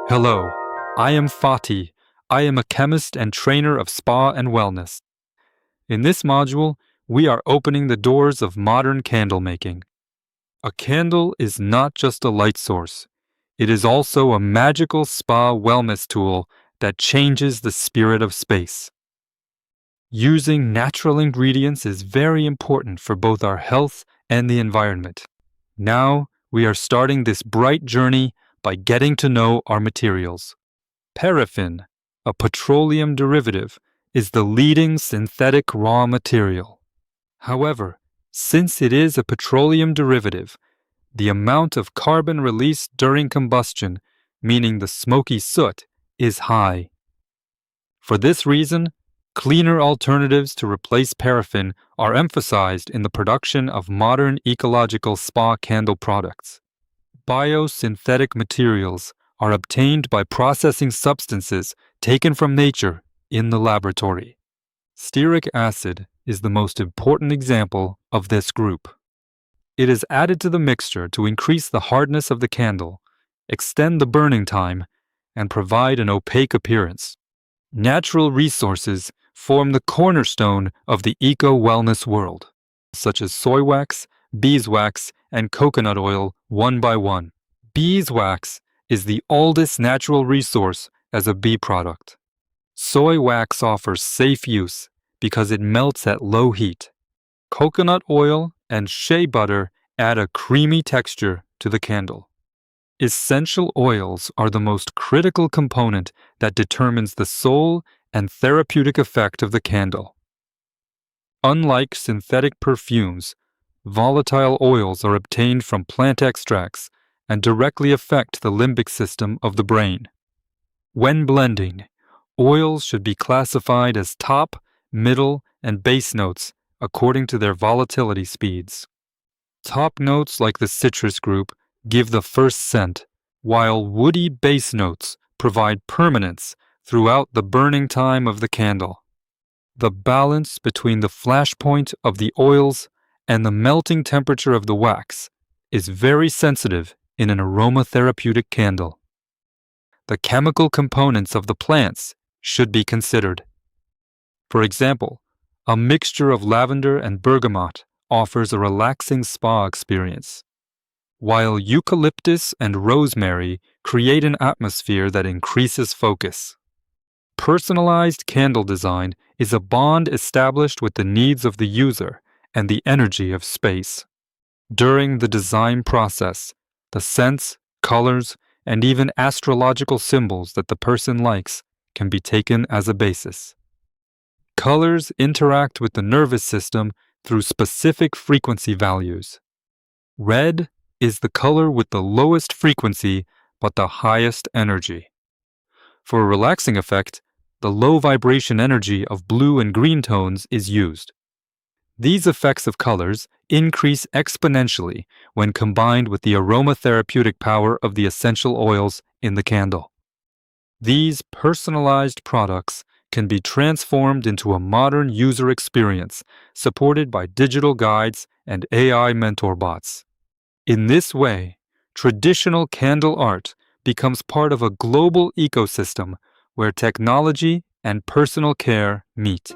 Hello, I am Fatih. I am a chemist and trainer of spa and wellness. In this module, we are opening the doors of modern candle making. A candle is not just a light source. It is also a magical spa wellness tool that changes the spirit of space. Using natural ingredients is very important for both our health and the environment. Now, we are starting this bright journey by getting to know our materials. Paraffin, a petroleum derivative, is the leading synthetic raw material. However, since it is a petroleum derivative, the amount of carbon released during combustion, meaning the smoky soot, is high. For this reason, cleaner alternatives to replace paraffin are emphasized in the production of modern ecological spa candle products. Biosynthetic materials are obtained by processing substances taken from nature in the laboratory. Stearic acid is the most important example of this group. It is added to the mixture to increase the hardness of the candle, extend the burning time, and provide an opaque appearance. Natural resources form the cornerstone of the eco-wellness world, such as SoyWax, beeswax, and coconut oil one by one. Beeswax is the oldest natural resource as a bee product. SoyWax offers safe use because it melts at low heat. Coconut oil and shea butter add a creamy texture to the candle. Essential oils are the most critical component that determines the soul and therapeutic effect of the candle. Unlike synthetic perfumes, volatile oils are obtained from plant extracts and directly affect the limbic system of the brain. When blending, oils should be classified as top, middle, and base notes according to their volatility speeds. Top notes like the citrus group give the first scent, while woody base notes provide permanence throughout the burning time of the candle. The balance between the flash point of the oils and the melting temperature of the wax is very sensitive in an aromatherapeutic candle. The chemical components of the plants should be considered. For example, a mixture of lavender and bergamot offers a relaxing spa experience, while eucalyptus and rosemary create an atmosphere that increases focus. Personalized candle design is a bond established with the needs of the user and the energy of space. During the design process, the scents, colors, and even astrological symbols that the person likes can be taken as a basis. Colors interact with the nervous system through specific frequency values. Red is the color with the lowest frequency but the highest energy. For a relaxing effect, the low vibration energy of blue and green tones is used. These effects of colors increase exponentially when combined with the aromatherapeutic power of the essential oils in the candle. These personalized products can be transformed into a modern user experience supported by digital guides and AI mentor bots. In this way, traditional candle art becomes part of a global ecosystem where technology and personal care meet.